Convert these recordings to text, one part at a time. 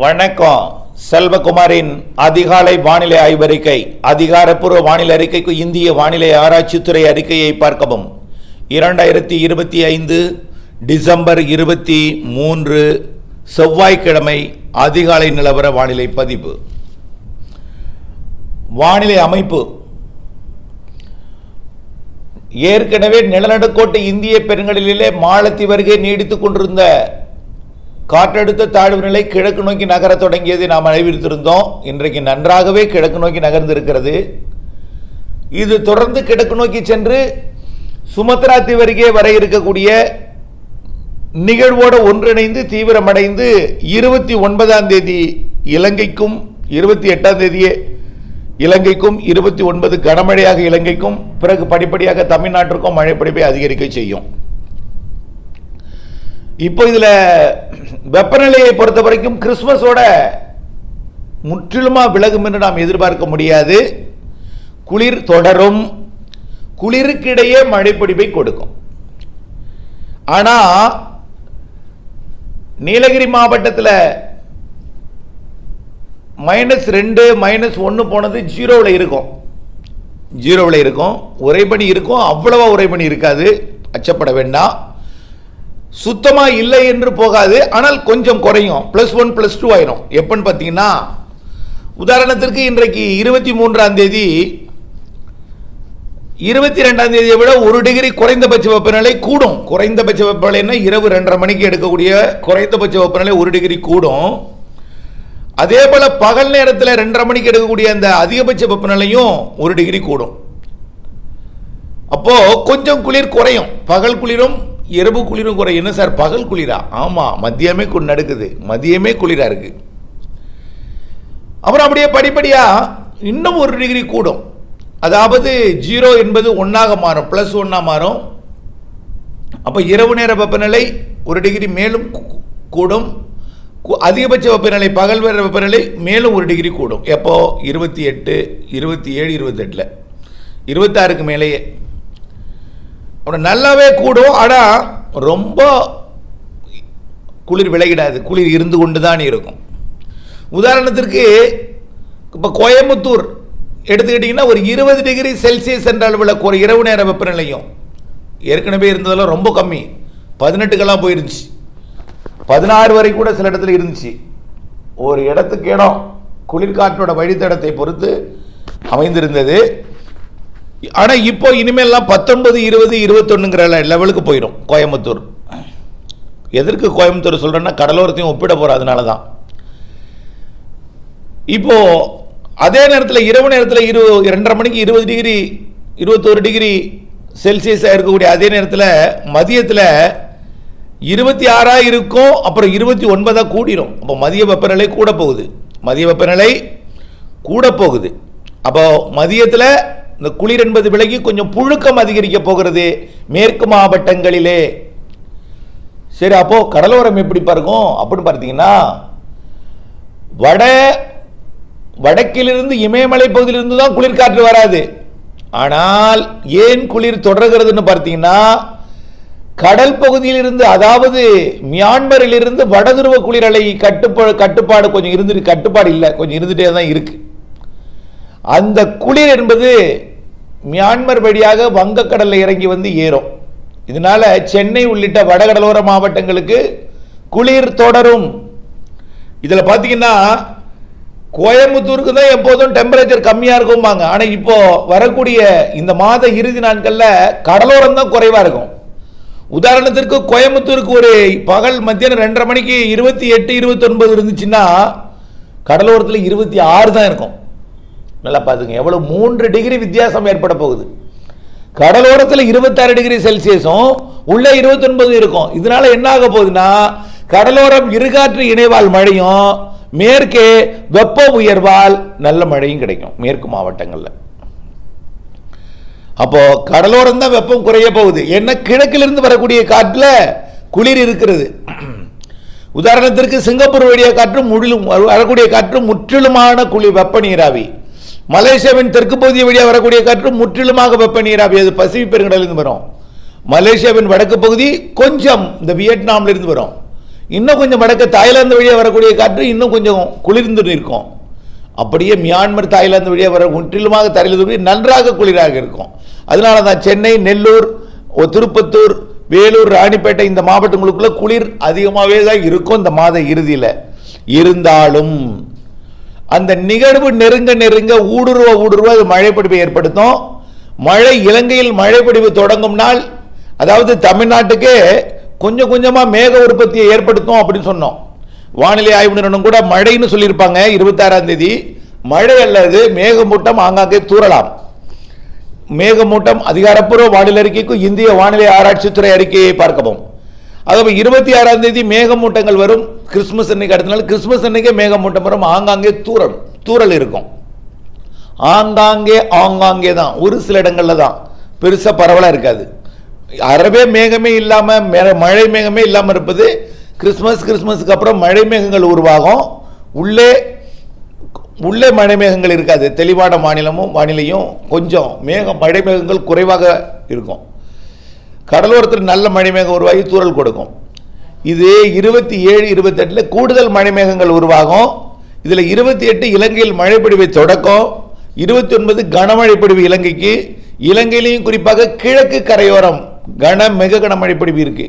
வணக்கம். செல்வகுமாரின் அதிகாலை வானிலை ஆய்வறிக்கை. அதிகாரப்பூர்வ வானிலை அறிக்கைக்கு இந்திய வானிலை ஆராய்ச்சித்துறை அறிக்கையை பார்க்கவும். 2025 டிசம்பர் 23 செவ்வாய்க்கிழமை அதிகாலை நிலவர வானிலை பதிவு. வானிலை அமைப்பு. ஏற்கனவே நிலநடுக்கோட்டு இந்திய பெருங்கடலிலே மாலத்தீவு அருகே நீடித்துக் கொண்டிருந்த காற்றழுத்த தாழ்வு நிலை கிழக்கு நோக்கி நகர தொடங்கியதை நாம் அறிவித்திருந்தோம். இன்றைக்கு நன்றாகவே கிழக்கு நோக்கி நகர்ந்திருக்கிறது. இது தொடர்ந்து கிழக்கு நோக்கி சென்று சுமத்ரா தீவு அருகே வர இருக்கக்கூடிய நிகழ்வோடு ஒன்றிணைந்து தீவிரமடைந்து 29ஆம் தேதி இலங்கைக்கும் 28ஆம் தேதியே இலங்கைக்கும் 29 கனமழையாக இலங்கைக்கும் பிறகு படிப்படியாக தமிழ்நாட்டிற்கும் மழை பொழிவை அதிகரிக்க செய்யும். இப்போ இதில் வெப்பநிலையை பொறுத்த வரைக்கும் கிறிஸ்துமஸோட முற்றிலுமாக விலகும் என்று நாம் எதிர்பார்க்க முடியாது. குளிர் தொடரும். குளிருக்கிடையே மழைப்பொழிவை கொடுக்கும். ஆனால் நீலகிரி மாவட்டத்தில் -2 -1 போனது ஜீரோவில் இருக்கும். ஜீரோவில் இருக்கும். உறைபனி இருக்கும். அவ்வளவா உறைபனி இருக்காது, அச்சப்பட வேண்டாம். சுத்தமாக இல்லை என்று போகாது, ஆனால் கொஞ்சம் குறையும். +1 +2 ஆயிரும். எப்பன்னு பார்த்தீங்கன்னா, உதாரணத்திற்கு இன்றைக்கு 23ஆம் தேதி 22ஆம் தேதியை விட 1 டிகிரி குறைந்தபட்ச வெப்பநிலை கூடும். குறைந்தபட்ச வெப்பநிலைன்னா இரவு 2:30 மணிக்கு எடுக்கக்கூடிய குறைந்தபட்ச வெப்பநிலை 1 டிகிரி கூடும். அதே போல பகல் நேரத்தில் 2:30 மணிக்கு எடுக்கக்கூடிய அந்த அதிகபட்ச வெப்பநிலையும் 1 டிகிரி கூடும். அப்போ கொஞ்சம் குளிர் குறையும். பகல் குளிரும் இரவு குளிரும் குறையும். என்ன சார் பகல் குளிரா? ஆமாம், மதியமே நடக்குது. மதியமே குளிராக இருக்கு. அப்புறம் அப்படியே படிப்படியாக இன்னும் 1 டிகிரி கூடும். அதாவது 0 என்பது 1ஆக மாறும், +1 மாறும். அப்போ இரவு நேர வெப்பநிலை 1 டிகிரி மேலும் கூடும். அதிகபட்ச வெப்பநிலை பகல் நேர வெப்பநிலை மேலும் 1 டிகிரி கூடும். எப்போ? 28, 27, 28, 26க்கு மேலேயே அப்புறம் நல்லாவே கூடும். ஆனால் ரொம்ப குளிர் விலகிடாது. குளிர் இருந்து கொண்டு தான் இருக்கும். உதாரணத்திற்கு இப்போ கோயம்புத்தூர் எடுத்துக்கிட்டிங்கன்னா ஒரு 20 டிகிரி செல்சியஸ் என்ற அளவில் ஒரு இரவு நேர வெப்பநிலையும் ஏற்கனவே இருந்ததெல்லாம் ரொம்ப கம்மி. 18க்கெல்லாம் போயிருந்துச்சு. 16 வரை கூட சில இடத்துல இருந்துச்சு. ஒரு இடத்துக்கு இடம் குளிர்காற்றோட வழித்தடத்தை பொறுத்து அமைந்திருந்தது. ஆனால் இப்போ இனிமேல்லாம் 19, 20, 21ங்கிற லெவலுக்கு போயிடும் கோயம்புத்தூர். எதற்கு கோயம்புத்தூர் சொல்கிறேன்னா, கடலோரத்தையும் ஒப்பிட போகிறோம். அதனால தான் இப்போ அதே நேரத்தில் இரவு நேரத்தில் 2:30 மணிக்கு 20 டிகிரி 21 டிகிரி செல்சியஸாக இருக்கக்கூடிய அதே நேரத்தில் மதியத்தில் 26 இருக்கும். அப்புறம் 29 கூடிரும். அப்போ மதிய வெப்பநிலை கூட போகுது. மதிய வெப்பநிலை கூட போகுது. அப்போ மதியத்தில் இந்த குளிர் என்பது விலகி கொஞ்சம் புழுக்கம் அதிகரிக்க போகிறது மேற்கு மாவட்டங்களிலே. சரி, அப்போ கடலோரம் எப்படி இருக்கும் அப்படின்னு பார்த்தீங்கன்னா, வடக்கிலிருந்து இமயமலை பகுதியிலிருந்து தான் குளிர்காற்று வராது. ஆனால் ஏன் குளிர் தொடர்கிறதுன்னு பார்த்தீங்கன்னா, கடல் பகுதியிலிருந்து, அதாவது மியான்மரிலிருந்து வடதுருவ குளிரலை கட்டுப்பாடு கொஞ்சம் இருந்துட்டு, கட்டுப்பாடு இல்லை, கொஞ்சம் இருந்துட்டே தான் இருக்கு. அந்த குளிர் என்பது மியான்மர் வழியாக வங்கக்கடலில் இறங்கி வந்து ஏறும். இதனால சென்னை உள்ளிட்ட வடகடலோர மாவட்டங்களுக்கு குளிர் தொடரும். இதில் பார்த்தீங்கன்னா கோயம்புத்தூருக்கு தான் எப்போதும் டெம்பரேச்சர் கம்மியாக இருக்கும்பாங்க. ஆனால் இப்போ வரக்கூடிய இந்த மாத இறுதி நாட்களில் கடலோரம் தான் குறைவாக இருக்கும். உதாரணத்திற்கு கோயம்புத்தூருக்கு ஒரு பகல் மத்தியானம் 2:30 மணிக்கு 28, 29 இருந்துச்சுன்னா கடலோரத்தில் 26 தான் இருக்கும். நல்லா பார்த்துங்க, எவ்வளோ 3 டிகிரி வித்தியாசம் ஏற்பட போகுது. கடலோரத்தில் 26 டிகிரி செல்சியஸும் உள்ள 29 இருக்கும். இதனால என்ன ஆக போகுதுன்னா, கடலோரம் இருகாற்று இணைவால் மழையும், மேற்கே வெப்ப உயர்வால் நல்ல மழையும் கிடைக்கும் மேற்கு மாவட்டங்களில். அப்போ கடலோரம் தான் வெப்பம் குறைய போகுது. ஏன்னா கிழக்கிலிருந்து வரக்கூடிய காற்றுல குளிர் இருக்கிறது. உதாரணத்திற்கு சிங்கப்பூர் வழியாக காற்று வரக்கூடிய காற்று முற்றிலுமான குளிர் வெப்ப நீராவி. மலேசியாவின் தெற்கு பகுதி வழியாக வரக்கூடிய காற்று முற்றிலுமாக வெப்ப நீராவி. அது பசிபிக் பெருங்கடலிருந்து வரும். மலேசியாவின் வடக்கு பகுதி கொஞ்சம் இந்த வியட்நாமில் இருந்து வரும். இன்னும் கொஞ்சம் வடக்கு தாய்லாந்து வழியாக வரக்கூடிய காற்று இன்னும் கொஞ்சம் குளிர்ந்து இருக்கும். அப்படியே மியான்மர் தாய்லாந்து வழியாக வர முற்றிலுமாக தாய்லாந்து நன்றாக குளிராக இருக்கும். அதனால தான் சென்னை, நெல்லூர், திருப்பத்தூர், வேலூர், ராணிப்பேட்டை இந்த மாவட்டங்களுக்குள்ள குளிர் அதிகமாகவே தான் இருக்கும் இந்த மாத இறுதியில். இருந்தாலும் அந்த நிகழ்வு நெருங்க நெருங்க ஊடுருவ அது மழைப்பொழிவை ஏற்படுத்தும். மழை இலங்கையில் மழைப்பொழிவு தொடங்கும் நாள், அதாவது தமிழ்நாட்டுக்கே கொஞ்சம் கொஞ்சமாக மேக உற்பத்தியை ஏற்படுத்தும் அப்படின்னு சொன்னோம். வானிலை ஆய்வு நிறுவனம் கூட மழைன்னு சொல்லியிருப்பாங்க 26ஆம் தேதி. மழை அல்லது மேகமூட்டம் ஆங்காங்கே தூறலாம். மேகமூட்டம் அதிகாரப்பூர்வ வானிலை அறிக்கைக்கும் இந்திய வானிலை ஆராய்ச்சித்துறை அறிக்கையை பார்க்கவும். அதாவது 26ஆம் தேதி மேகமூட்டங்கள் வரும். கிறிஸ்துமஸ் அன்னைக்கு அடுத்த நாள் கிறிஸ்துமஸ் அன்னைக்கே மேகமூட்டம் வரும். ஆங்காங்கே தூறல் இருக்கும். ஆங்காங்கே தான், ஒரு சில இடங்கள்ல தான், பெருசா பரவலா இருக்காது. அறவே மேகமே இல்லாம மழை மேகமே இல்லாம இருப்பது கிறிஸ்துமஸ்க்கு அப்புறம் மழை மேகங்கள் உருவாகும். உள்ளே மழை மேகங்கள் இருக்காது. தெளிவான வானிலையும் கொஞ்சம் மழை மேகங்கள் குறைவாக இருக்கும். கடலோரத்தில் நல்ல மழை மேகம் உருவாகி தூறல் கொடுக்கும். இது 27, 28 கூடுதல் மழை மேகங்கள் உருவாகும். இதில் 28 இலங்கையில் மழைப்பொழிவை தொடக்கம். 29 கனமழை பொழிவு இலங்கைக்கு. இலங்கையிலையும் குறிப்பாக கிழக்கு கரையோரம் மிக கனமழை பொழிவு இருக்கு.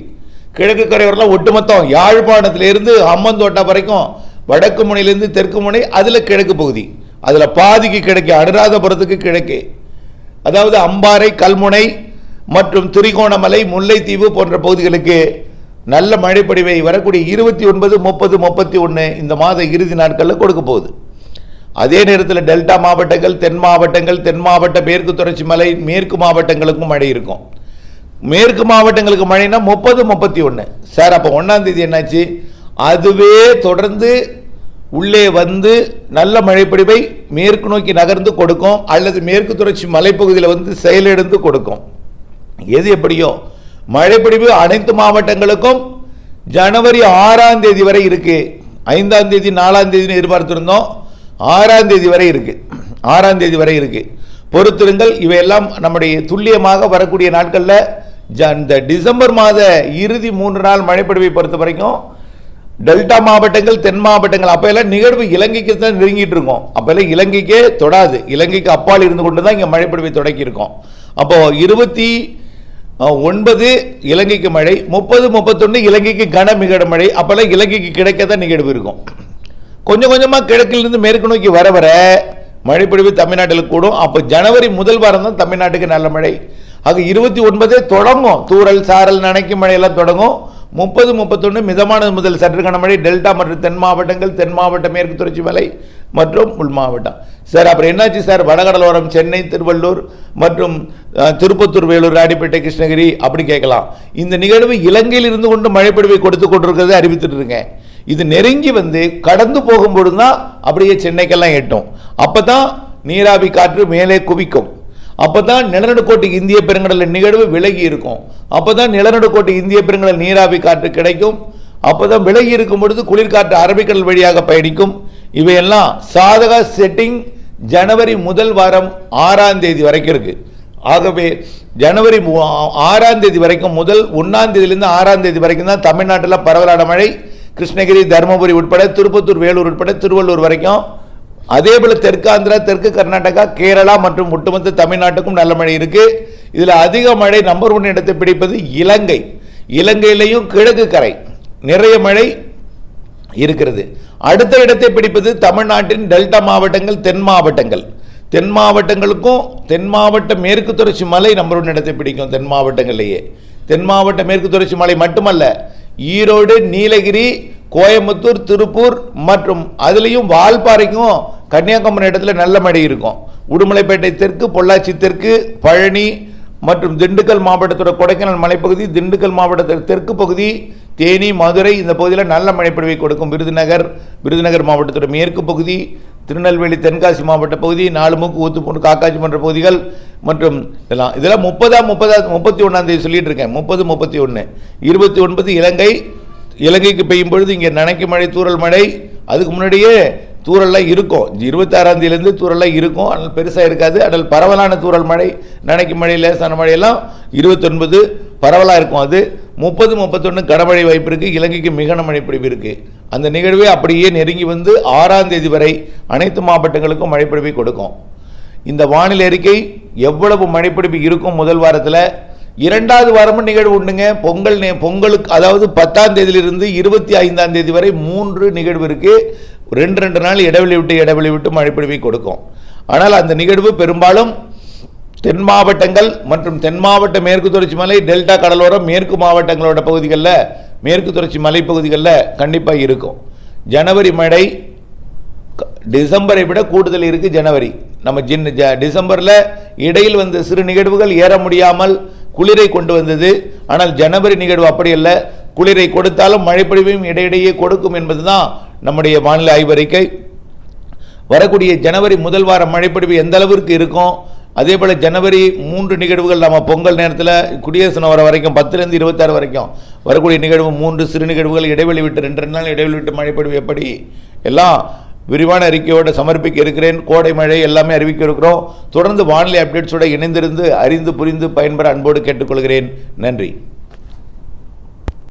கிழக்கு கரையோரம் ஒட்டுமொத்தம் யாழ்ப்பாணத்திலிருந்து அம்மந்தோட்டா வரைக்கும், வடக்கு முனையிலிருந்து தெற்கு முனை, அதில் கிழக்கு பகுதி, அதில் பாதிக்கு கிழக்கு, அனுராதபுரத்துக்கு கிழக்கு, அதாவது அம்பாறை, கல்முனை மற்றும் திரிகோணமலை, முல்லைத்தீவு போன்ற பகுதிகளுக்கு நல்ல மழைப்பொழிவை வரக்கூடிய 29, 30, 31 இந்த மாத இறுதி நாட்களில் கொடுக்க போகுது. அதே நேரத்தில் டெல்டா மாவட்டங்கள், தென் மாவட்ட மேற்கு தொடர்ச்சி மலை, மேற்கு மாவட்டங்களுக்கும் மழை இருக்கும். மேற்கு மாவட்டங்களுக்கு மழைனா 30, 31. சார் அப்போ 1ஆம் தேதி என்னாச்சு? அதுவே தொடர்ந்து உள்ளே வந்து நல்ல மழைப்பொழிவை மேற்கு நோக்கி நகர்ந்து கொடுக்கும், அல்லது மேற்கு தொடர்ச்சி மலைப்பகுதியில் வந்து செயலிழந்து கொடுக்கும். எது எப்படியோ மழைப்பொழிவு அனைத்து மாவட்டங்களுக்கும் ஜனவரி 6ஆம் தேதி வரை இருக்கு. 5ஆம் தேதி 4ஆம் தேதி எதிர்பார்த்திருந்தோம். 6ஆம் தேதி வரை இருக்கு. 6ஆம் தேதி வரை இருக்கு. பொறுத்திருங்கள். இவையெல்லாம் நம்முடைய துல்லியமாக வரக்கூடிய நாட்களில் இந்த டிசம்பர் மாத இறுதி 3 நாள் மழைப்பொழிவை பொறுத்த வரைக்கும் டெல்டா மாவட்டங்கள், தென் மாவட்டங்கள், அப்ப எல்லாம் நிகழ்வு இலங்கைக்கு தான் நெருங்கிட்டு இருக்கோம். அப்ப எல்லாம் இலங்கைக்கே தொடாது. இலங்கைக்கு அப்பால் இருந்து கொண்டு தான் இங்க மழைப்பொழிவை தொடக்கி இருக்கோம். அப்போ 29 இலங்கைக்கு மழை, 30, 31 இலங்கைக்கு மிக மழை. அப்பெல்லாம் இலங்கைக்கு கிடைக்கதான் நிகழ்வு இருக்கும். கொஞ்சம் கொஞ்சமா கிழக்கிலிருந்து மேற்கு நோக்கி வர மழைப்பொழிவு தமிழ்நாட்டில் கூடும். அப்போ ஜனவரி முதல் வாரம் தான் தமிழ்நாட்டுக்கு நல்ல மழை. ஆக 29 தொடங்கும். தூறல், சாரல், நனைக்கும் மழையெல்லாம் தொடங்கும். 30, 31 மிதமான முதல் சற்று கனமழை டெல்டா மற்றும் தென் மாவட்ட மேற்கு தொடர்ச்சி மலை மற்றும் உள் மாவட்டம். சார் அப்புறம் என்னாச்சு சார்? வடகடலோரம் சென்னை, திருவள்ளூர் மற்றும் திருப்பத்தூர், வேலூர், ராணிப்பேட்டை, கிருஷ்ணகிரி அப்படி கேட்கலாம். இந்த நிகழ்வு இலங்கையில் இருந்து கொண்டு மழைப்பொழிவை கொடுத்து கொண்டிருக்கிறத அறிவித்துட்டு இருக்கேன். இது நெருங்கி வந்து கடந்து போகும்போது தான் அப்படியே சென்னைக்கெல்லாம் எட்டும். அப்பதான் நீராவி காற்று மேலே குவிக்கும். அப்பதான் நிலநடுக்கோட்டு இந்திய பெருங்கடல் நிகழ்வு விலகி இருக்கும். அப்பதான் நிலநடுக்கோட்டு இந்திய பெருங்கடல் நீராவி காற்று கிடைக்கும். அப்பதான் விலகி இருக்கும் பொழுது குளிர்காற்று அரபிக்கடல் வழியாக பயணிக்கும். இவையெல்லாம் சாதக செட்டிங் ஜனவரி முதல் வாரம் 6ஆம் தேதி வரைக்கும் இருக்கு. ஆகவே ஜனவரி 6ஆம் தேதி வரைக்கும், முதல் 1ஆம் தேதியிலிருந்து 6ஆம் தேதி வரைக்கும் தான் தமிழ்நாட்டில் பரவலான மழை. கிருஷ்ணகிரி, தருமபுரி உட்பட, திருப்பத்தூர், வேலூர் உட்பட, திருவள்ளூர் வரைக்கும். அதே போல தெற்கு ஆந்திரா, தெற்கு கர்நாடகா, கேரளா மற்றும் ஒட்டுமொத்த தமிழ்நாட்டுக்கும் நல்ல மழை இருக்கு. இதுல அதிக மழை நம்பர் 1 இடத்தை பிடிப்பது இலங்கை. இலங்கையிலையும் கிழக்கு கரை நிறைய மழை இருக்கிறது. அடுத்த இடத்தை பிடிப்பது தமிழ்நாட்டின் டெல்டா மாவட்டங்கள், தென் மாவட்டங்களுக்கும் தென் மாவட்ட மேற்கு தொடர்ச்சி மலை நம்பர் 1 இடத்தை பிடிக்கும். தென் மாவட்டங்களிலேயே தென் மாவட்ட மேற்கு தொடர்ச்சி மலை மட்டுமல்ல, ஈரோடு, நீலகிரி, கோயம்புத்தூர், திருப்பூர் மற்றும் அதுலேயும் வால்பாறைக்கும் கன்னியாகுமரி இடத்துல நல்ல மழை இருக்கும். உடுமலைப்பேட்டை தெற்கு, பொள்ளாச்சி தெற்கு, பழனி மற்றும் திண்டுக்கல் மாவட்டத்தோட கொடைக்கானல் மலைப்பகுதி, திண்டுக்கல் மாவட்டத்தோட தெற்கு பகுதி, தேனி, மதுரை இந்த பகுதியில் நல்ல மழைப்பொழிவை கொடுக்கும். விருதுநகர் மாவட்டத்தோட மேற்கு பகுதி, திருநெல்வேலி, தென்காசி மாவட்ட பகுதி, நாலுமுக்கு, ஊத்துப்பூண்டு, காக்காட்சி போன்ற பகுதிகள் மற்றும் இதெல்லாம் 31ஆம் தேதி சொல்லிட்டு இருக்கேன். 30, 31, 29 இலங்கைக்கு பெய்யும் பொழுது இங்கே நனைக்கும் மழை, தூறல் மழை. அதுக்கு முன்னாடியே தூறல்லாம் இருக்கும். 26ஆம் தேதியிலிருந்து தூறல்லாம் இருக்கும். ஆனால் பெருசாக இருக்காது. அதில் பரவலான தூறல் மழை, நனைக்கும் மழை, லேசான மழையெல்லாம் 29 பரவலாக இருக்கும். அது 30-31 கனமழை வாய்ப்பு இருக்குது. இலங்கைக்கு மிக கனமழை பொழிவு இருக்குது. அந்த நிகழ்வே அப்படியே நெருங்கி வந்து 6ஆம் தேதி வரை அனைத்து மாவட்டங்களுக்கும் மழைப்பொழிவை கொடுக்கும். இந்த வானிலை அறிக்கை எவ்வளவு மழைப்பொழிவு இருக்கும் முதல் வாரத்தில், 2வது வாரமும் நிகழ்வு உண்டுங்க. பொங்கலுக்கு அதாவது 10ஆம் தேதியிலிருந்து 25ஆம் தேதி வரை 3 நிகழ்வு இருக்குது. 2 நாள் இடைவெளி விட்டு மழைப்பொழிவை கொடுக்கும். ஆனால் அந்த நிகழ்வு பெரும்பாலும் தென் மாவட்டங்கள் மற்றும் தென் மாவட்ட மேற்கு தொடர்ச்சி மலை, டெல்டா கடலோரம், மேற்கு மாவட்டங்களோட பகுதிகளில், மேற்கு தொடர்ச்சி மலைப்பகுதிகளில் கண்டிப்பாக இருக்கும். ஜனவரி மழை டிசம்பரை விட கூடுதல் இருக்குது. ஜனவரி நம்ம டிசம்பரில் இடையில் வந்த சிறு நிகழ்வுகள் ஏற முடியாமல் குளிரை கொண்டு வந்தது. ஆனால் ஜனவரி நிகழ்வு அப்படி அல்ல, குளிரை கொடுத்தாலும் மழைப்பொழிவையும் இடையிடையே கொடுக்கும் என்பதுதான் நம்முடைய வானிலை ஆய்வறிக்கை. வரக்கூடிய ஜனவரி முதல் வார மழைப்பொழிவு எந்த அளவிற்கு இருக்கும், அதே போல் ஜனவரி 3 நிகழ்வுகள் நம்ம பொங்கல் நேரத்தில் குடியரசு தினம் வர வரைக்கும் 10லேருந்து 26 வரைக்கும் வரக்கூடிய நிகழ்வு 3 சிறு நிகழ்வுகள் இடைவெளி விட்டு 2 நாள் இடைவெளி விட்டு மழைப்பொழிவு எப்படி எல்லாம் விரிவான அறிக்கையோடு சமர்ப்பிக்க இருக்கிறேன். கோடை மழை எல்லாமே அறிவிக்க இருக்கிறோம். தொடர்ந்து வானிலை அப்டேட்ஸோடு இணைந்திருந்து அறிந்து புரிந்து பயன்பெற அன்போடு கேட்டுக்கொள்கிறேன். நன்றி.